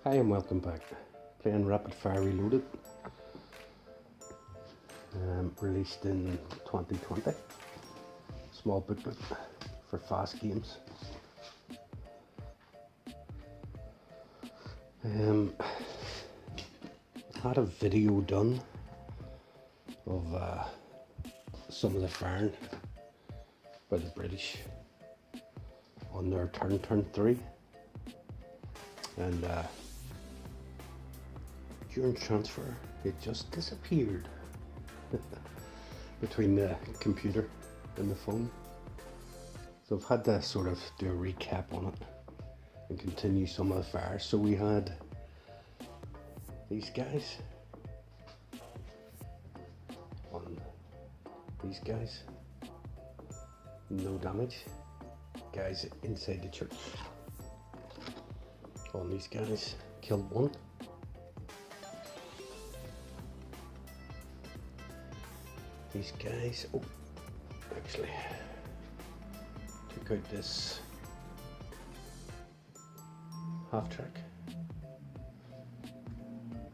Hi and welcome back. Playing Rapid Fire Reloaded, released in 2020. Small booklet for fast games. Had a video done of some of the firing by the British on their turn 3, and during transfer it just disappeared between the computer and the phone. So I've had to sort of do a recap on it and continue some of the fires. So we had these guys on these guys, no damage. Guys inside the church on these guys, killed one. These guys, oh, actually took out this half track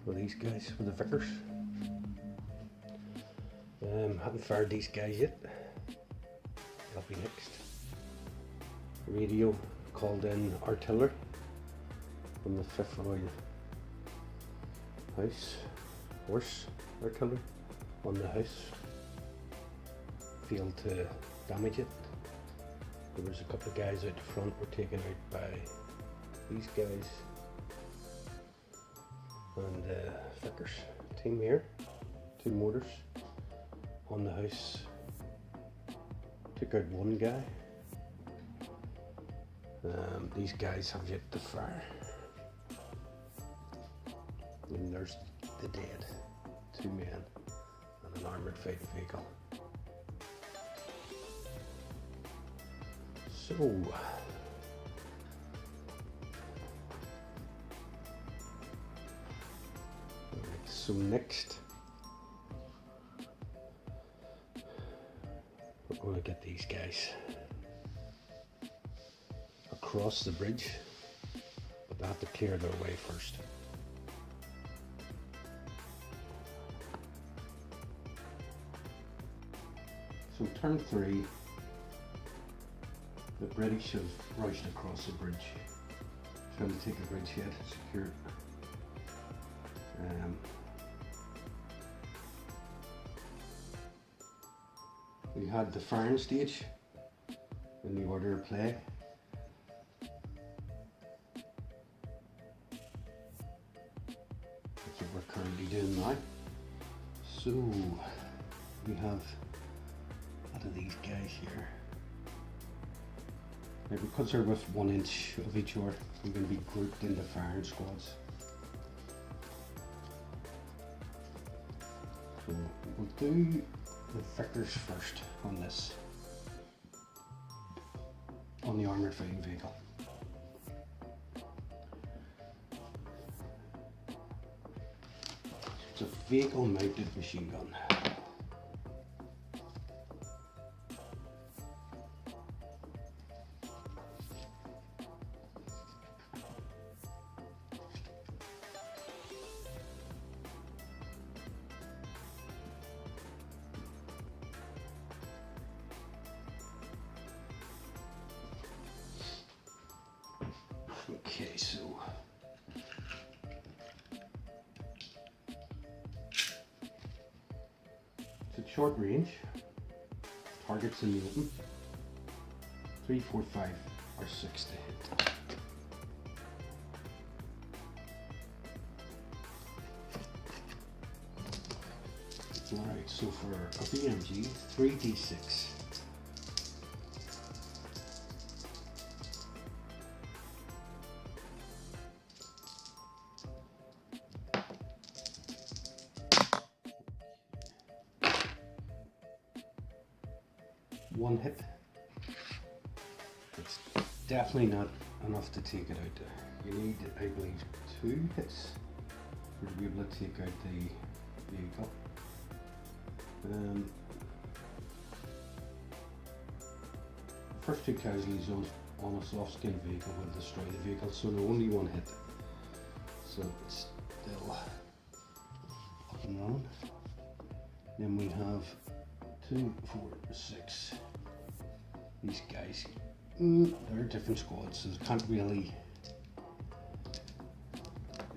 for these guys, for the Vickers. Haven't fired these guys yet. That'll be next. Radio called in artillery from the 5th Royal House. Horse artillery on the house. Failed to damage it. There was a couple of guys out front were taken out by these guys and the Vickers team here. 2 mortars on the house. Took out one guy. These guys have yet to fire. And there's the dead. 2 men and an armoured fighting vehicle. So next we're going to get these guys across the bridge, but they have to clear their way first. So turn 3, the British have rushed across the bridge, trying to take the bridgehead, secure it. We had the firing stage in the order of play. That's what we're currently doing now. So we have a lot of these guys here. Now, because they're with 1 inch of each other, we're going to be grouped into firing squads. So we'll do the Vickers first on this, on the armoured fighting vehicle. It's a vehicle mounted machine gun. Okay, so it's at short range, targets in the open, 3, 4, 5 or 6 to hit. Alright, so for a BMG, 3d6. One hit. It's definitely not enough to take it out. You need, I believe, 2 hits for to be able to take out the vehicle. First 2 casualties on a soft skin vehicle will destroy the vehicle, so only 1 hit. So it's still up and running. Then we have 2, 4, 6. These guys, they're different squads, so they can't really.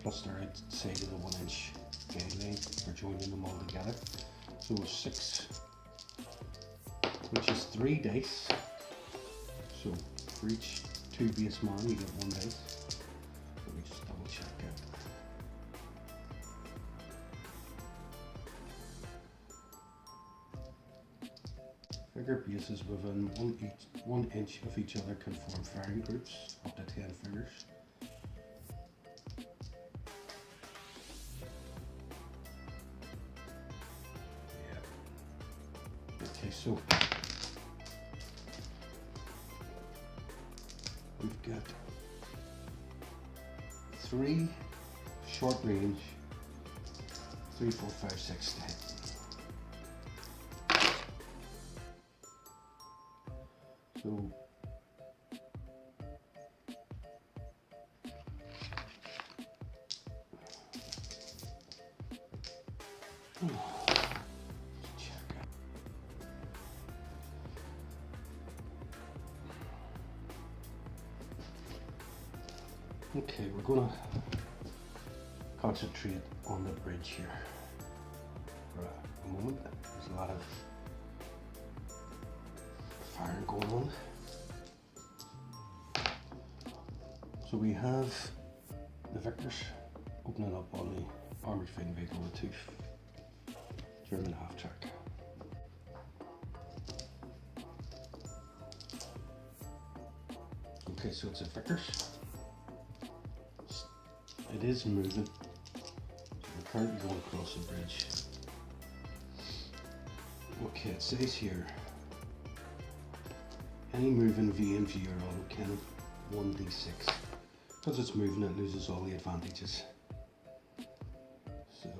Plus, they're outside of the 1 inch guideline for joining them all together. So 6, which is 3 dice. So for each 2 base mana, you get 1 dice. Let me just double check it. Figure bases within 1 inch of each other can form firing groups, up to 10 figures. Yeah. Okay, so we've got 3 short range, 3, 4, 5, 6 to hit. So okay, we're gonna concentrate on the bridge here for a moment. There's a lot of firing going on. So we have the victors opening up on the armoured fighting vehicle with 2 German half-track. Okay, so it's a victors. It is moving. So we're currently going across the bridge. Okay, it says here, any moving V and V are on cannon 1d6. Because it's moving, it loses all the advantages. So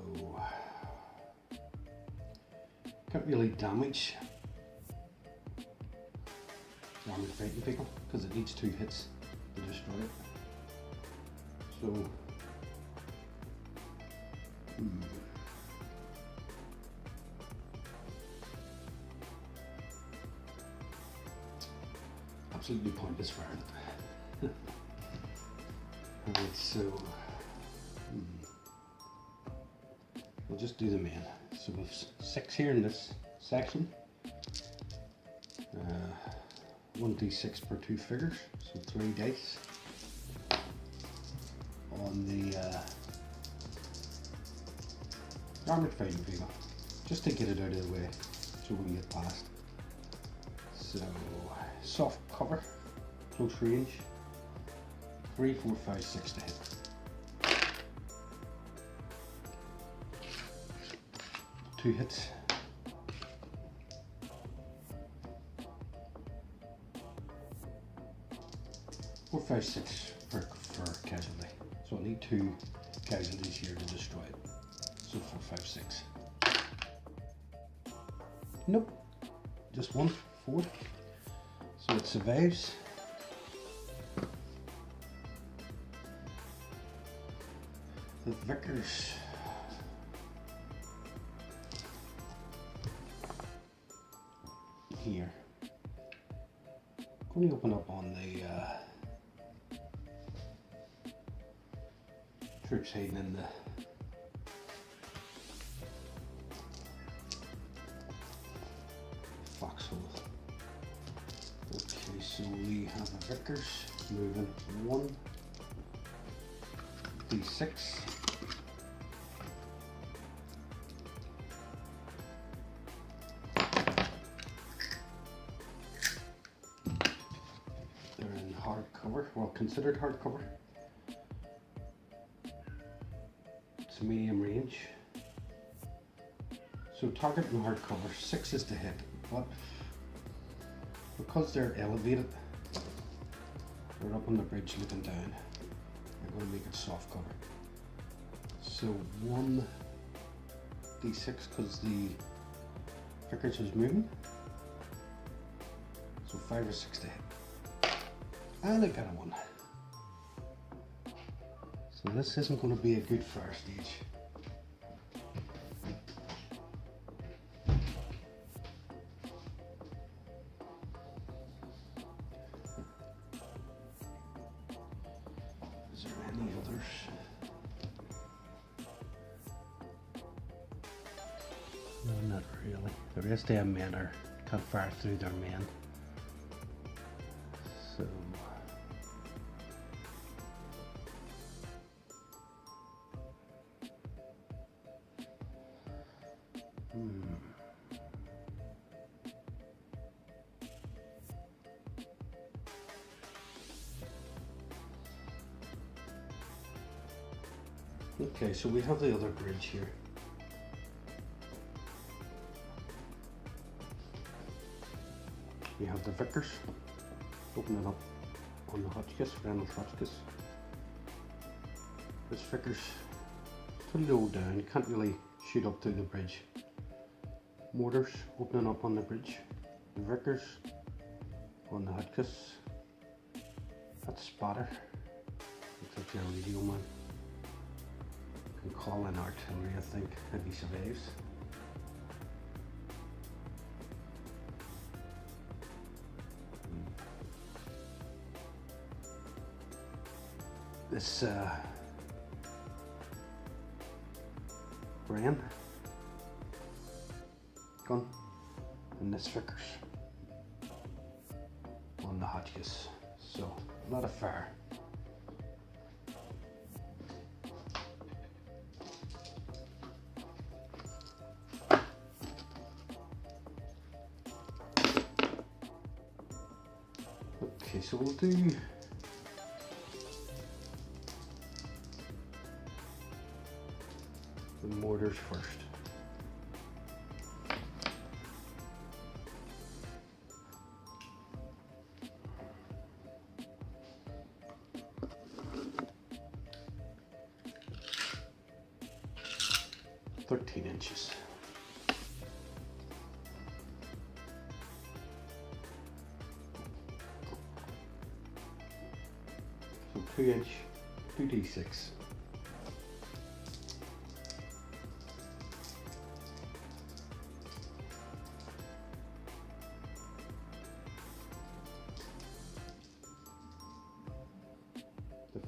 can't really damage the armoured fighting vehicle because it needs 2 hits to destroy it. So absolutely pointless firing it. Alright, so we'll just do the main. So we've 6 here in this section. 1d6 per 2 figures, so 3 dice. On the armoured fighting vehicle, just to get it out of the way so we can get past. So soft cover, close range, 3, 4, 5, 6 to hit. Two hits. Four, 5, 6 for casualty. So I need 2 casualties here to destroy it. So 4, 5, 6. Nope. Just 1, 4. So it survives. The Vickers. Here. Going to open up on the troops hiding in the foxhole. Okay, so we have the Vickers moving 1 d6. They're in hard cover, well considered hard cover. It's a medium range. So target and hard cover, 6 is to hit, but because they're elevated, they're up on the bridge looking down. I'm going to make it soft cover. So 1 d6 because the Vickers is moving. So 5 or 6 to hit. And I got a 1. So this isn't going to be a good fire stage. Is there any others? No, not really. The rest of them men can't fire through their men. So okay, so we have the other bridge here. We have the Vickers. Open it up on the Hotchkiss, Reynolds Hotchkiss. This Vickers too low down, you can't really shoot up through the bridge. Mortars opening up on the bridge. The Vickers on the Hotchkiss. That's Spotter. Looks like your radio man. Can call in artillery, I think, if he survives. This Bren gun and this Vickers on the Hotchkiss. So a lot of fire. Okay, so we'll do the mortars first. $13". So 2" 2d6.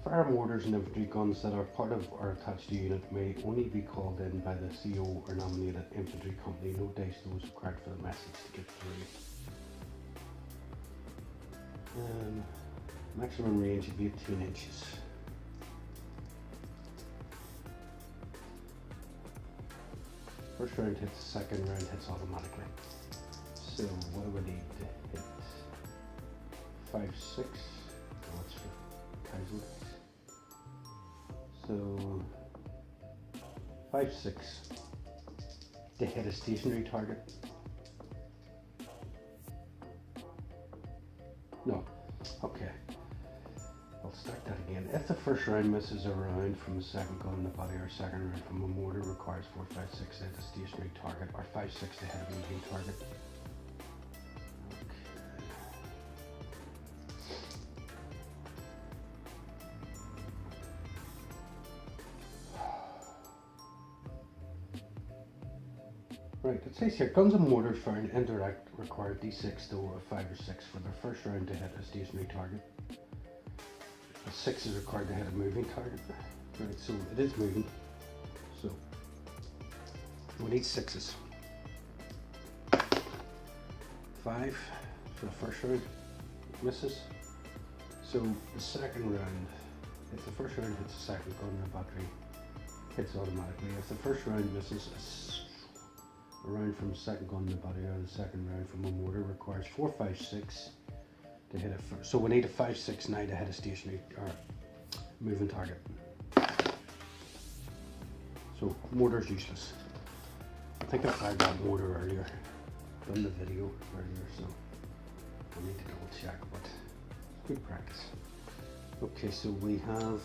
Fire mortars and infantry guns that are part of or attached to unit may only be called in by the CO or nominated infantry company. No dice those required for the message to get through. Maximum range of 18". First round hits, second round hits automatically. So what do we need to hit? 5, 6. Oh, that's for casualties. So 5, 6 to hit a stationary target. No, okay. I'll start that again. If the first round misses a round from a second gun in the body or second round from a mortar requires 4, 5, 6 to hit a stationary target or 5, 6 to hit a moving target. Right, it says here, guns and mortars firing indirect require D6 to a 5 or 6 for their first round to hit a stationary target. A 6 is required to hit a moving target. Right, so it is moving. So we need 6s. 5 for the first round, misses. So the second round, if the first round hits the second gun, the battery hits automatically. If the first round misses, a round from the second gun in the body or the second round from a mortar requires 4, 5, 6 to hit it. So we need a 5, 6 now to hit a stationary or moving target. So mortar's useless. I think I fired that mortar earlier, done the video earlier, so I need to double check, but good practice. Okay, so we have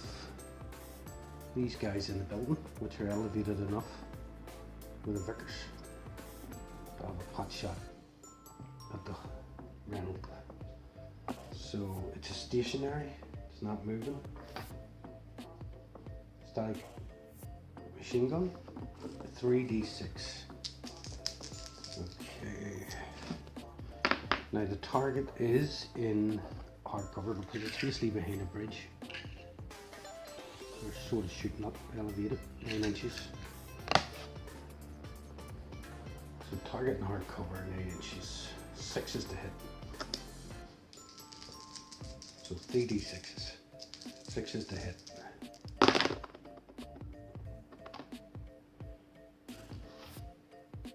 these guys in the building, which are elevated enough with the Vickers. Have a pot shot at the Reynolds. So it's a stationary, it's not moving. static machine gun, 3d6. Okay. Now the target is in hardcover because it's basically behind a bridge. They're sort of shooting up, elevated, 9 inches. So target in hardcover, 9 inches. 6 is to hit. So 3d6s. 6 is to hit.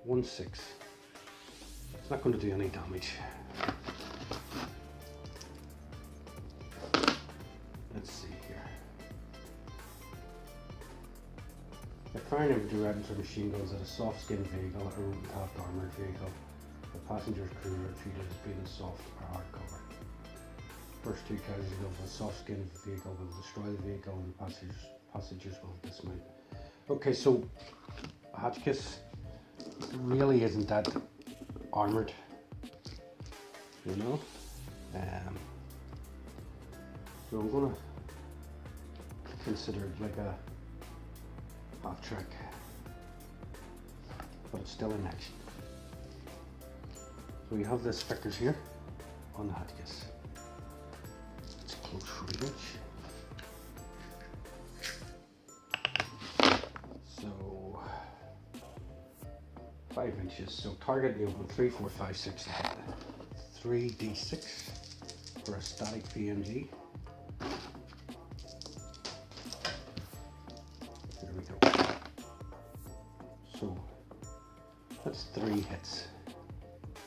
1 6. It's not going to do any damage. Let's see here. The firing of weapons or machine guns at a soft-skinned vehicle or open-topped armoured vehicle. The passenger's crew are treated as being soft or hardcover. First 2 casualties of a soft-skinned vehicle will destroy the vehicle and passengers will dismount. Okay, so Hotchkiss really isn't that armoured, you know. So I'm gonna consider it like a half track, but it's still in action. So we have the stickers here on the Hotchkiss. It's close range. So 5 inches. So target the open 3, 4, 5, 6 to hit. 3d6 for a static PMG. There we go. So that's 3 hits.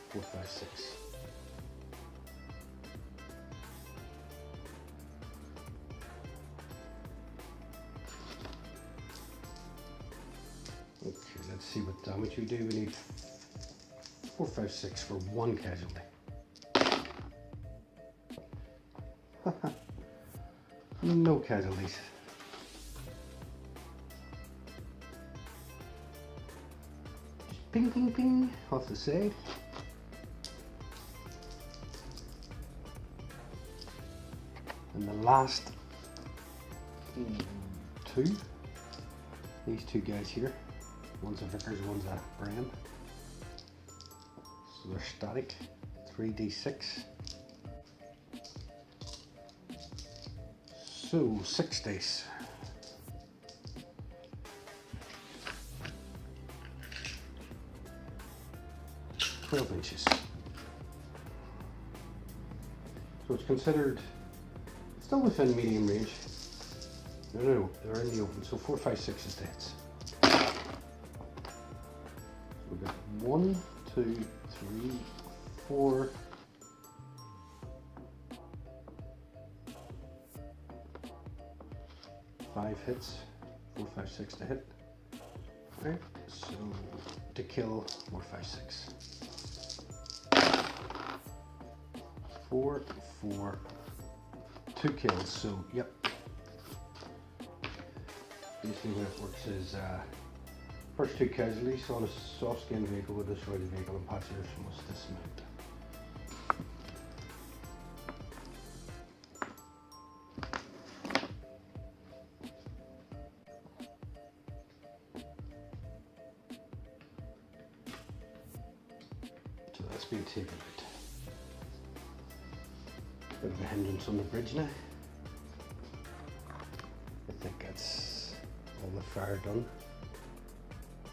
4, 5, 6. Okay, let's see what damage we do. We need 4, 5, 6 for 1 casualty. No casualties. Just ping, ping, ping off the side. And the last 2, these 2 guys here, one's a Vickers, one's a Brand. So they're static, 3d6. So 6 dice. $12 inches. So it's considered still within medium range. No, they're in the open. So 4, 5, 6 is the hits. So we've got 1, 2, 3, 4. 5 hits, 4, 5, 6 to hit. Alright, so to kill 4, 5, 6. 4, 4, 2 kills. So yep. Basically, what it works is first 2 casualties on a soft-skinned vehicle will destroy the vehicle and passengers must dismount. So that's been taken out. Bit of a hindrance on the bridge now. I think that's all the fire done.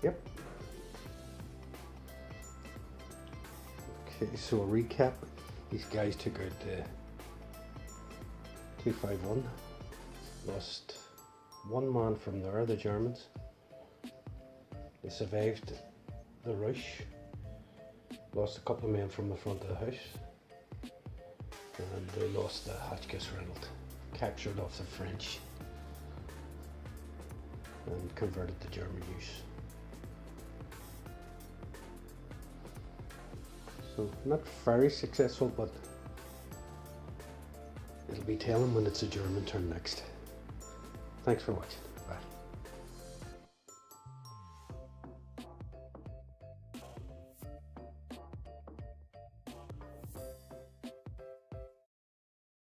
Yep. Okay, so a recap. These guys took out the 251. Lost 1 man from there, the Germans. They survived the rush. Lost a couple of men from the front of the house. And they lost the Hotchkiss Reynolds. Captured off the French. And converted to German use. So not very successful, but it'll be telling when it's a German turn next. Thanks for watching.